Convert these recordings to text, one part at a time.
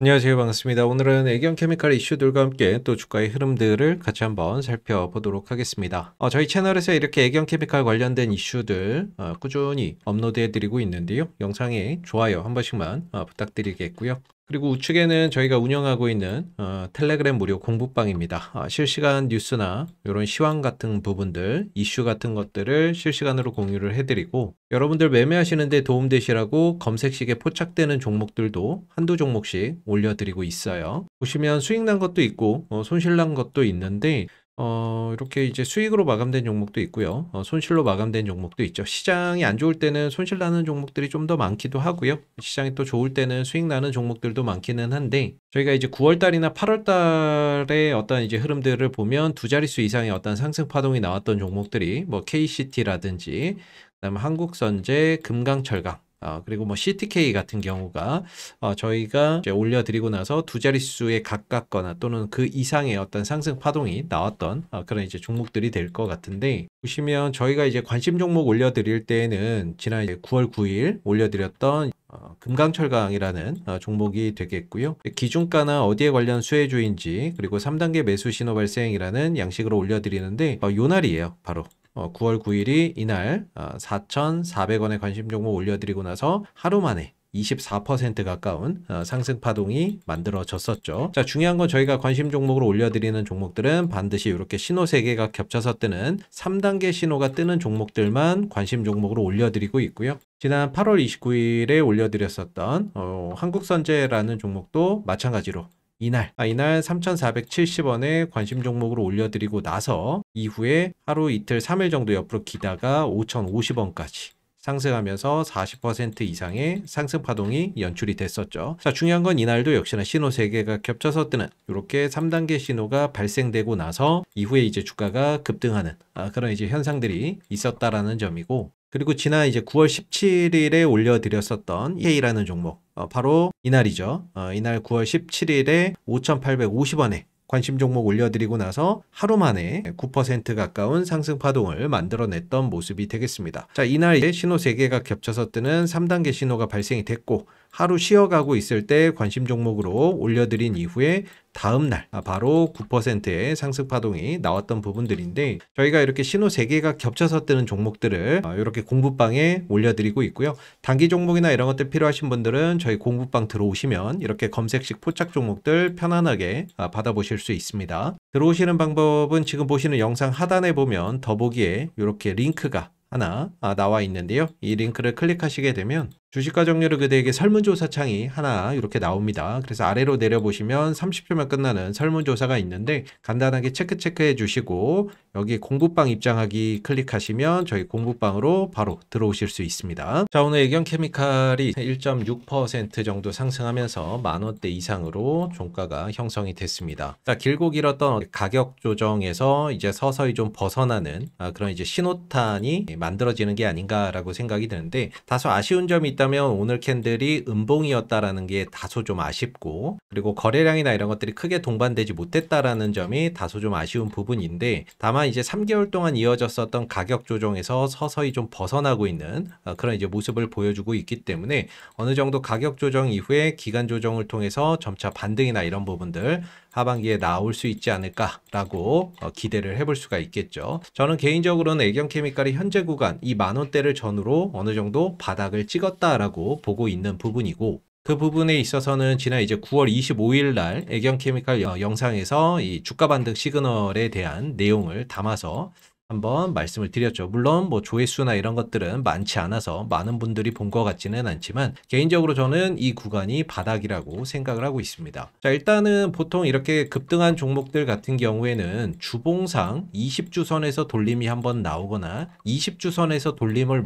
안녕하세요. 반갑습니다. 오늘은 애경 케미칼 이슈들과 함께 또 주가의 흐름들을 같이 한번 살펴보도록 하겠습니다. 저희 채널에서 이렇게 애경 케미칼 관련된 이슈들 꾸준히 업로드해 드리고 있는데요. 영상에 좋아요 한 번씩만 부탁드리겠고요. 그리고 우측에는 저희가 운영하고 있는 텔레그램 무료 공부방입니다. 실시간 뉴스나 이런 시황 같은 부분들, 이슈 같은 것들을 실시간으로 공유를 해드리고, 여러분들 매매하시는데 도움되시라고 검색식에 포착되는 종목들도 한두 종목씩 올려드리고 있어요. 보시면 수익 난 것도 있고 손실 난 것도 있는데, 이렇게 이제 수익으로 마감된 종목도 있고요. 손실로 마감된 종목도 있죠. 시장이 안 좋을 때는 손실 나는 종목들이 좀 더 많기도 하고요. 시장이 또 좋을 때는 수익 나는 종목들도 많기는 한데, 저희가 이제 9월 달이나 8월 달에 어떤 이제 흐름들을 보면 두 자릿수 이상의 어떤 상승 파동이 나왔던 종목들이 뭐 KCT라든지, 그다음에 한국선제, 금강철강, 그리고 뭐 CTK 같은 경우가 저희가 이제 올려드리고 나서 두 자릿수에 가깝거나 또는 그 이상의 어떤 상승 파동이 나왔던 그런 이제 종목들이 될 것 같은데, 보시면 저희가 이제 관심 종목 올려드릴 때에는 지난 이제 9월 9일 올려드렸던 금강철강이라는 종목이 되겠고요. 기준가나 어디에 관련 수혜주인지, 그리고 3단계 매수 신호 발생이라는 양식으로 올려드리는데 요 날이에요. 바로 9월 9일이 이날 4,400원의 관심 종목 올려드리고 나서 하루 만에 24% 가까운 상승 파동이 만들어졌었죠. 자, 중요한 건 저희가 관심 종목으로 올려드리는 종목들은 반드시 이렇게 신호 3개가 겹쳐서 뜨는 3단계 신호가 뜨는 종목들만 관심 종목으로 올려드리고 있고요. 지난 8월 29일에 올려드렸었던 한국선제라는 종목도 마찬가지로 이날 3,470원에 관심 종목으로 올려드리고 나서 이후에 하루 이틀 3일 정도 옆으로 기다가 5,050원까지 상승하면서 40% 이상의 상승 파동이 연출이 됐었죠. 자, 중요한 건 이날도 역시나 신호 3개가 겹쳐서 뜨는 이렇게 3단계 신호가 발생되고 나서 이후에 이제 주가가 급등하는 그런 이제 현상들이 있었다라는 점이고, 그리고 지난 이제 9월 17일에 올려드렸었던 EK라는 종목, 바로 이날이죠. 이날 9월 17일에 5,850원에 관심 종목 올려드리고 나서 하루 만에 9% 가까운 상승 파동을 만들어냈던 모습이 되겠습니다. 자, 이날 신호 3개가 겹쳐서 뜨는 3단계 신호가 발생이 됐고, 하루 쉬어가고 있을 때 관심 종목으로 올려드린 이후에 다음날 바로 9%의 상승 파동이 나왔던 부분들인데, 저희가 이렇게 신호 3개가 겹쳐서 뜨는 종목들을 이렇게 공부방에 올려드리고 있고요. 단기 종목이나 이런 것들 필요하신 분들은 저희 공부방 들어오시면 이렇게 검색식 포착 종목들 편안하게 받아보실 수 있습니다. 들어오시는 방법은 지금 보시는 영상 하단에 보면 더보기에 이렇게 링크가 하나 나와 있는데요. 이 링크를 클릭하시게 되면 주식과 정렬을 그대에게 설문조사 창이 하나 이렇게 나옵니다. 그래서 아래로 내려보시면 30초면 끝나는 설문조사가 있는데 간단하게 체크해 주시고 여기 공부방 입장하기 클릭하시면 저희 공부방으로 바로 들어오실 수 있습니다. 자, 오늘 애경케미칼이 1.6% 정도 상승하면서 만원대 이상으로 종가가 형성이 됐습니다. 자, 길고 길었던 가격 조정에서 이제 서서히 좀 벗어나는 그런 이제 신호탄이 만들어지는 게 아닌가라고 생각이 드는데, 다소 아쉬운 점이 있다면 오늘 캔들이 음봉이었다라는 게 다소 좀 아쉽고, 그리고 거래량이나 이런 것들이 크게 동반되지 못했다라는 점이 다소 좀 아쉬운 부분인데, 다만 이제 3개월 동안 이어졌었던 가격 조정에서 서서히 좀 벗어나고 있는 그런 이제 모습을 보여주고 있기 때문에 어느 정도 가격 조정 이후에 기간 조정을 통해서 점차 반등이나 이런 부분들 하반기에 나올 수 있지 않을까라고 기대를 해볼 수가 있겠죠. 저는 개인적으로는 애경케미칼이 현재 구간 이 만원대를 전후로 어느 정도 바닥을 찍었다라고 보고 있는 부분이고, 그 부분에 있어서는 지난 이제 9월 25일 날 애경케미칼 영상에서 이 주가 반등 시그널에 대한 내용을 담아서 한번 말씀을 드렸죠. 물론 뭐 조회수나 이런 것들은 많지 않아서 많은 분들이 본 것 같지는 않지만 개인적으로 저는 이 구간이 바닥이라고 생각을 하고 있습니다. 자, 일단은 보통 이렇게 급등한 종목들 같은 경우에는 주봉상 20주선에서 돌림이 한번 나오거나 20주선에서 돌림을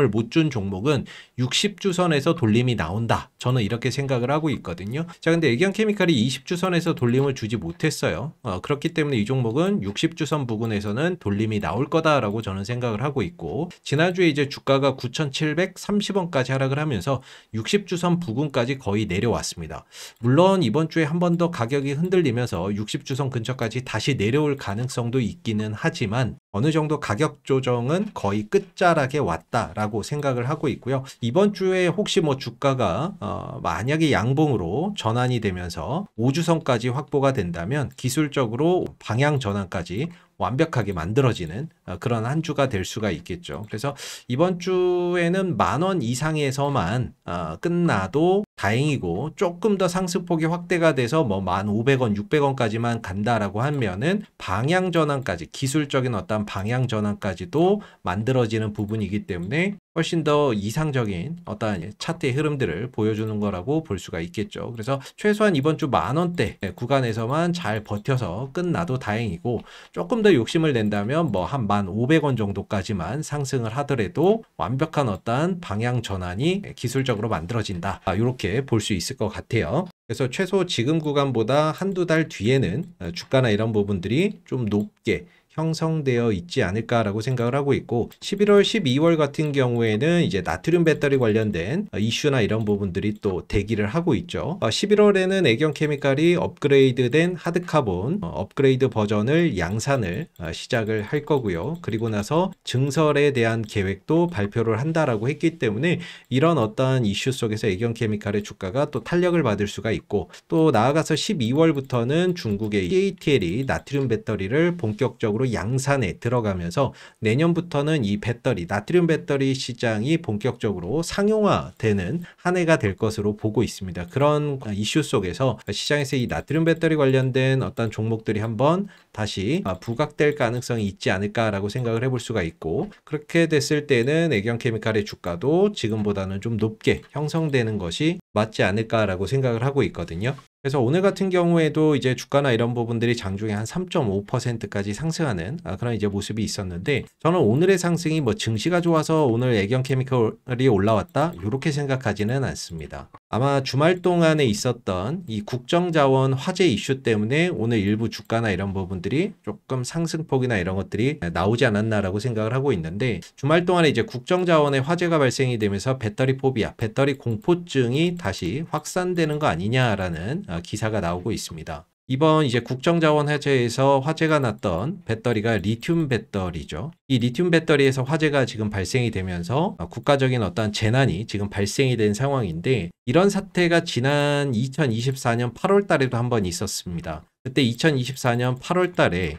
못 준 종목은 60주선에서 돌림이 나온다. 저는 이렇게 생각을 하고 있거든요. 자, 근데 애경케미칼이 20주선에서 돌림을 주지 못했어요. 그렇기 때문에 이 종목은 60주선 부근에서는 돌림이 나올 거다라고 저는 생각을 하고 있고, 지난주에 이제 주가가 9,730원까지 하락을 하면서 60주선 부근까지 거의 내려왔습니다. 물론 이번 주에 한 번 더 가격이 흔들리면서 60주선 근처까지 다시 내려올 가능성도 있기는 하지만 어느 정도 가격 조정은 거의 끝자락에 왔다라고 생각을 하고 있고요. 이번 주에 혹시 뭐 주가가 만약에 양봉으로 전환이 되면서 5주선까지 확보가 된다면 기술적으로 방향 전환까지 완벽하게 만들어지는 그런 한 주가 될 수가 있겠죠. 그래서 이번 주에는 10,000원 이상에서만 끝나도 다행이고, 조금 더 상승폭이 확대가 돼서 뭐 1,500원, 600원까지만 간다라고 하면은 방향 전환까지, 기술적인 어떤 방향 전환까지도 만들어지는 부분이기 때문에 훨씬 더 이상적인 어떤 차트의 흐름들을 보여주는 거라고 볼 수가 있겠죠. 그래서 최소한 이번 주 10,000원대 구간에서만 잘 버텨서 끝나도 다행이고, 조금 더 욕심을 낸다면 뭐 한 1,500원 정도까지만 상승을 하더라도 완벽한 어떤 방향 전환이 기술적으로 만들어진다, 이렇게 볼 수 있을 것 같아요. 그래서 최소 지금 구간보다 한두 달 뒤에는 주가나 이런 부분들이 좀 높게 형성되어 있지 않을까라고 생각을 하고 있고, 11월, 12월 같은 경우에는 이제 나트륨 배터리 관련된 이슈나 이런 부분들이 또 대기를 하고 있죠. 11월에는 애경케미칼이 업그레이드된 하드카본 업그레이드 버전을 양산을 시작을 할 거고요. 그리고 나서 증설에 대한 계획도 발표를 한다라고 했기 때문에 이런 어떠한 이슈 속에서 애경케미칼의 주가가 또 탄력을 받을 수가 있고, 또 나아가서 12월부터는 중국의 CATL이 나트륨 배터리를 본격적으로 양산에 들어가면서 내년부터는 이 배터리, 나트륨 배터리 시장이 본격적으로 상용화되는 한 해가 될 것으로 보고 있습니다. 그런 이슈 속에서 시장에서 이 나트륨 배터리 관련된 어떤 종목들이 한번 다시 부각될 가능성이 있지 않을까라고 생각을 해볼 수가 있고, 그렇게 됐을 때는 애경케미칼의 주가도 지금보다는 좀 높게 형성되는 것이 맞지 않을까라고 생각을 하고 있거든요. 그래서 오늘 같은 경우에도 이제 주가나 이런 부분들이 장중에 한 3.5%까지 상승하는 그런 이제 모습이 있었는데, 저는 오늘의 상승이 뭐 증시가 좋아서 오늘 애경케미칼이 올라왔다, 이렇게 생각하지는 않습니다. 아마 주말 동안에 있었던 이 국정자원 화재 이슈 때문에 오늘 일부 주가나 이런 부분들이 조금 상승폭이나 이런 것들이 나오지 않았나라고 생각을 하고 있는데, 주말 동안에 이제 국정자원의 화재가 발생이 되면서 배터리 포비아, 배터리 공포증이 다시 확산되는 거 아니냐라는 기사가 나오고 있습니다. 이번 이제 국정자원 화재에서 화재가 났던 배터리가 리튬 배터리죠. 이 리튬 배터리에서 화재가 지금 발생이 되면서 국가적인 어떤 재난이 지금 발생이 된 상황인데, 이런 사태가 지난 2024년 8월 달에도 한번 있었습니다. 그때 2024년 8월 달에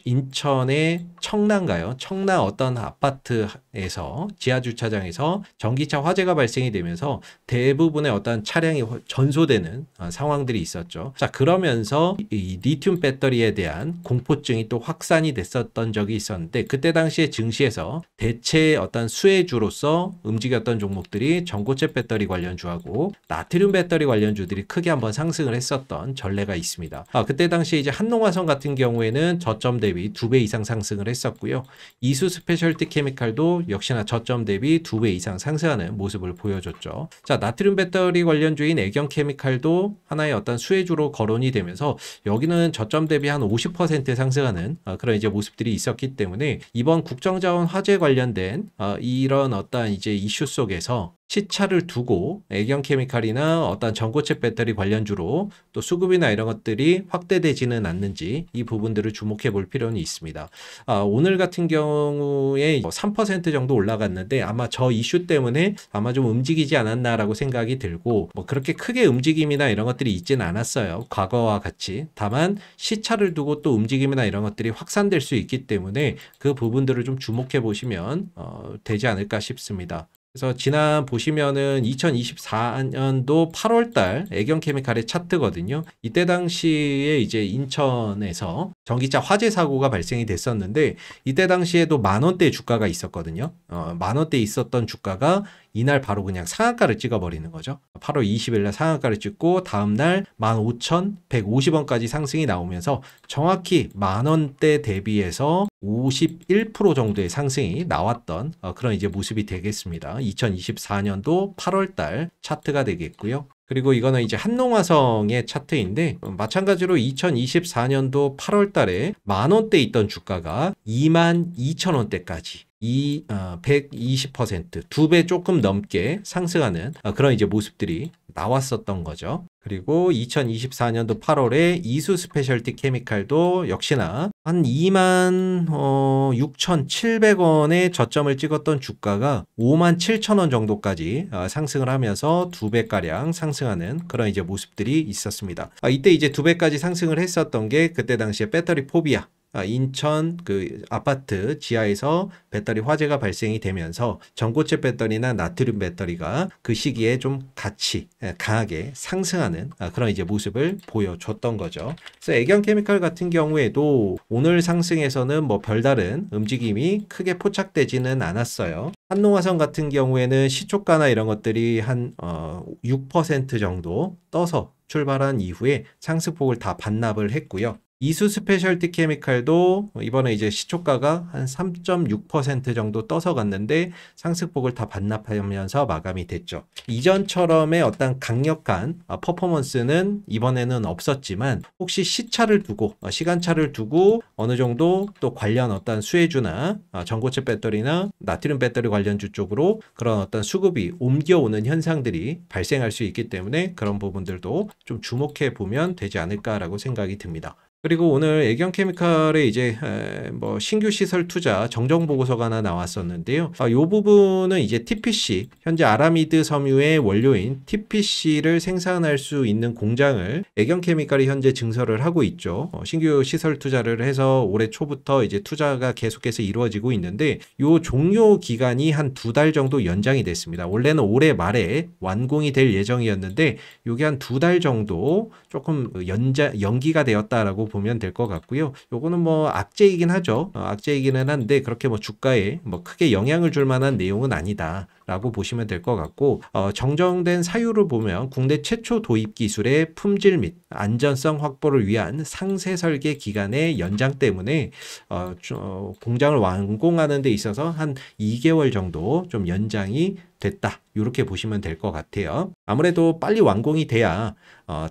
인천의 청라인가요? 청라 어떤 아파트에서 지하주차장에서 전기차 화재가 발생이 되면서 대부분의 어떤 차량이 전소되는 상황들이 있었죠. 자, 그러면서 이 리튬 배터리에 대한 공포증이 또 확산이 됐었던 적이 있었는데, 그때 당시에 증시에서 대체 어떤 수혜주로서 움직였던 종목들이 전고체 배터리 관련주하고 나트륨 배터리 관련주들이 크게 한번 상승을 했었던 전례가 있습니다. 그때 당시에 이제 한농화성 같은 경우에는 저점 대비 2배 이상 상승을 했었고요. 이수 스페셜티 케미칼도 역시나 저점 대비 2배 이상 상승하는 모습을 보여줬죠. 자, 나트륨 배터리 관련주인 애경케미칼도 하나의 어떤 수혜주로 거론이 되면서 여기는 저점 대비 한 50% 상승하는 그런 이제 모습들이 있었기 때문에 이번 국정자원 화재 관련된 이런 어떤 이제 이슈 속에서 시차를 두고 애경케미칼이나 어떤 전고체 배터리 관련주로 또 수급이나 이런 것들이 확대되지는 않는지 이 부분들을 주목해 볼 필요는 있습니다. 오늘 같은 경우에 3% 정도 올라갔는데 아마 저 이슈 때문에 아마 좀 움직이지 않았나라고 생각이 들고, 뭐 그렇게 크게 움직임이나 이런 것들이 있지는 않았어요. 과거와 같이. 다만 시차를 두고 또 움직임이나 이런 것들이 확산될 수 있기 때문에 그 부분들을 좀 주목해 보시면 되지 않을까 싶습니다. 그래서 지난 보시면은 2024년도 8월달 애경케미칼의 차트거든요. 이때 당시에 이제 인천에서 전기차 화재 사고가 발생이 됐었는데, 이때 당시에도 10,000원대 주가가 있었거든요. 10,000원대 있었던 주가가 이날 바로 그냥 상한가를 찍어버리는 거죠. 8월 20일 날 상한가를 찍고 다음날 15,150원까지 상승이 나오면서 정확히 10,000원대 대비해서 51% 정도의 상승이 나왔던 그런 이제 모습이 되겠습니다. 2024년도 8월달 차트가 되겠고요. 그리고 이거는 이제 한농화성의 차트인데, 마찬가지로 2024년도 8월 달에 10,000원대 있던 주가가 22,000원대까지 120%, 2배 조금 넘게 상승하는 그런 이제 모습들이 나왔었던 거죠. 그리고 2024년도 8월에 이수 스페셜티 케미칼도 역시나 한 26,700원에 저점을 찍었던 주가가 57,000원 정도까지 상승을 하면서 2배가량 상승하는 그런 이제 모습들이 있었습니다. 이때 이제 2배까지 상승을 했었던 게 그때 당시에 배터리 포비아, 인천 그 아파트 지하에서 배터리 화재가 발생이 되면서 전고체 배터리나 나트륨 배터리가 그 시기에 좀 같이 강하게 상승하는 그런 이제 모습을 보여줬던 거죠. 그래서 애경케미칼 같은 경우에도 오늘 상승에서는 뭐 별다른 움직임이 크게 포착되지는 않았어요. 한농화성 같은 경우에는 시초가나 이런 것들이 한 6% 정도 떠서 출발한 이후에 상승폭을 다 반납을 했고요. 이수 스페셜티 케미칼도 이번에 이제 시초가가 한 3.6% 정도 떠서 갔는데 상승폭을 다 반납하면서 마감이 됐죠. 이전처럼의 어떤 강력한 퍼포먼스는 이번에는 없었지만 혹시 시차를 두고 시간차를 두고 어느 정도 또 관련 어떤 수혜주나 전고체 배터리나 나트륨 배터리 관련주 쪽으로 그런 어떤 수급이 옮겨오는 현상들이 발생할 수 있기 때문에 그런 부분들도 좀 주목해 보면 되지 않을까라고 생각이 듭니다. 그리고 오늘 애경케미칼의 이제 뭐 신규 시설 투자 정정 보고서가 하나 나왔었는데요. 이 부분은 이제 TPC, 현재 아라미드 섬유의 원료인 TPC를 생산할 수 있는 공장을 애경케미칼이 현재 증설을 하고 있죠. 신규 시설 투자를 해서 올해 초부터 이제 투자가 계속해서 이루어지고 있는데 이 종료 기간이 한 2달 정도 연장이 됐습니다. 원래는 올해 말에 완공이 될 예정이었는데 이게 한 2달 정도 조금 연기가 되었다라고 보면 될 것 같고요. 요거는 뭐 악재이긴 하죠. 악재이기는 한데 그렇게 뭐 주가에 뭐 크게 영향을 줄 만한 내용은 아니다. 라고 보시면 될 것 같고 정정된 사유를 보면 국내 최초 도입 기술의 품질 및 안전성 확보를 위한 상세 설계 기간의 연장 때문에 공장을 완공하는 데 있어서 한 2개월 정도 좀 연장이 됐다. 이렇게 보시면 될 것 같아요. 아무래도 빨리 완공이 돼야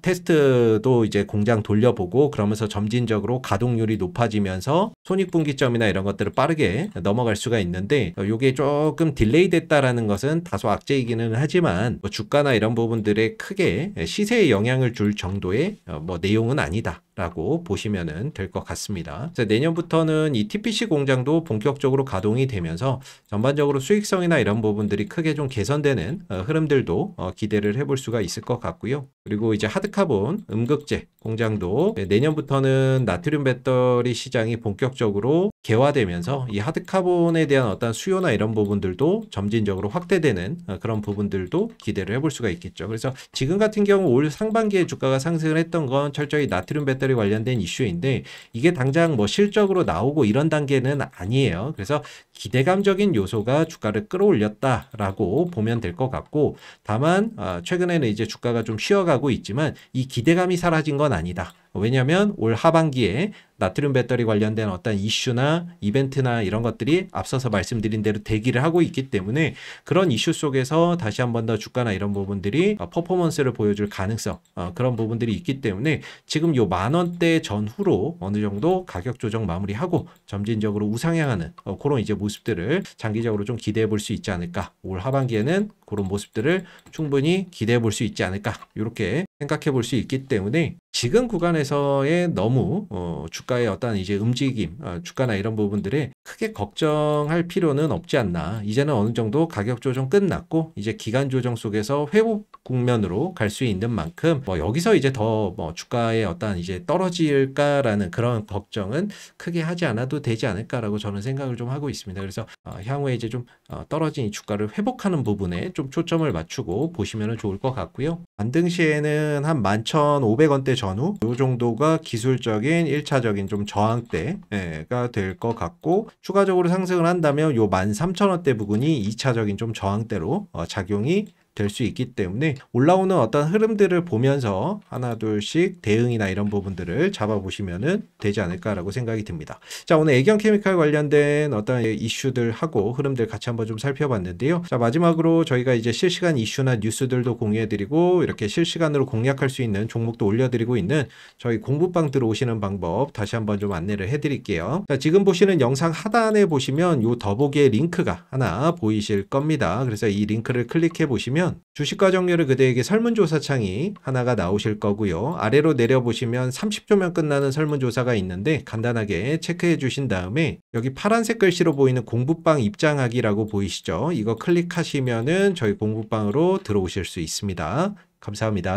테스트도 이제 공장 돌려보고 그러면서 점진적으로 가동률이 높아지면서 손익분기점이나 이런 것들을 빠르게 넘어갈 수가 있는데 이게 조금 딜레이 됐다라는 것은 다소 악재이기는 하지만 뭐 주가나 이런 부분들에 크게 시세에 영향을 줄 정도의 뭐 내용은 아니다. 라고 보시면 될 것 같습니다. 그래서 내년부터는 이 TPC 공장도 본격적으로 가동이 되면서 전반적으로 수익성이나 이런 부분들이 크게 좀 개선되는 흐름들도 기대를 해볼 수가 있을 것 같고요. 그리고 이제 하드카본 음극재 공장도 내년부터는 나트륨 배터리 시장이 본격적으로 개화되면서 이 하드카본에 대한 어떤 수요나 이런 부분들도 점진적으로 확대되는 그런 부분들도 기대를 해볼 수가 있겠죠. 그래서 지금 같은 경우 올 상반기에 주가가 상승을 했던 건 철저히 나트륨 배터리 관련된 이슈인데 이게 당장 뭐 실적으로 나오고 이런 단계는 아니에요. 그래서 기대감적인 요소가 주가를 끌어올렸다라고 보면 될 것 같고 다만 최근에는 이제 주가가 좀 쉬어가고 있지만 이 기대감이 사라진 건 아니다. 왜냐하면 올 하반기에 나트륨 배터리 관련된 어떤 이슈나 이벤트나 이런 것들이 앞서서 말씀드린 대로 대기를 하고 있기 때문에 그런 이슈 속에서 다시 한 번 더 주가나 이런 부분들이 퍼포먼스를 보여줄 가능성 그런 부분들이 있기 때문에 지금 요 10,000원대 전후로 어느 정도 가격 조정 마무리하고 점진적으로 우상향하는 그런 이제 모습들을 장기적으로 좀 기대해 볼 수 있지 않을까. 올 하반기에는 그런 모습들을 충분히 기대해 볼 수 있지 않을까. 이렇게 생각해 볼 수 있기 때문에 지금 구간에서의 너무 주가의 어떤 이제 움직임, 주가나 이런 부분들에 크게 걱정할 필요는 없지 않나. 이제는 어느 정도 가격 조정 끝났고 이제 기간 조정 속에서 회복 국면으로 갈 수 있는 만큼 뭐 여기서 이제 더 뭐 주가의 어떤 이제 떨어질까라는 그런 걱정은 크게 하지 않아도 되지 않을까라고 저는 생각을 좀 하고 있습니다. 그래서 향후에 이제 좀 떨어진 이 주가를 회복하는 부분에 좀 초점을 맞추고 보시면 좋을 것 같고요. 반등 시에는 한 11,500원대 전후 이 정도가 기술적인 1차적인 좀 저항대가 될 것 같고 추가적으로 상승을 한다면 요 13,000원대 부근이 2차적인 좀 저항대로 작용이 될 수 있기 때문에 올라오는 어떤 흐름들을 보면서 하나 둘씩 대응이나 이런 부분들을 잡아보시면 되지 않을까라고 생각이 듭니다. 자, 오늘 애경케미칼 관련된 어떤 이슈들하고 흐름들 같이 한번 좀 살펴봤는데요. 자, 마지막으로 저희가 이제 실시간 이슈나 뉴스들도 공유해드리고 이렇게 실시간으로 공략할 수 있는 종목도 올려드리고 있는 저희 공부방 들어오시는 방법 다시 한번 좀 안내를 해드릴게요. 자, 지금 보시는 영상 하단에 보시면 요 더보기의 링크가 하나 보이실 겁니다. 그래서 이 링크를 클릭해 보시면 누르시면 주식과 정렬을 그대에게 설문조사 창이 하나가 나오실 거고요. 아래로 내려보시면 30초면 끝나는 설문조사가 있는데 간단하게 체크해 주신 다음에 여기 파란색 글씨로 보이는 공부방 입장하기라고 보이시죠? 이거 클릭하시면은 저희 공부방으로 들어오실 수 있습니다. 감사합니다.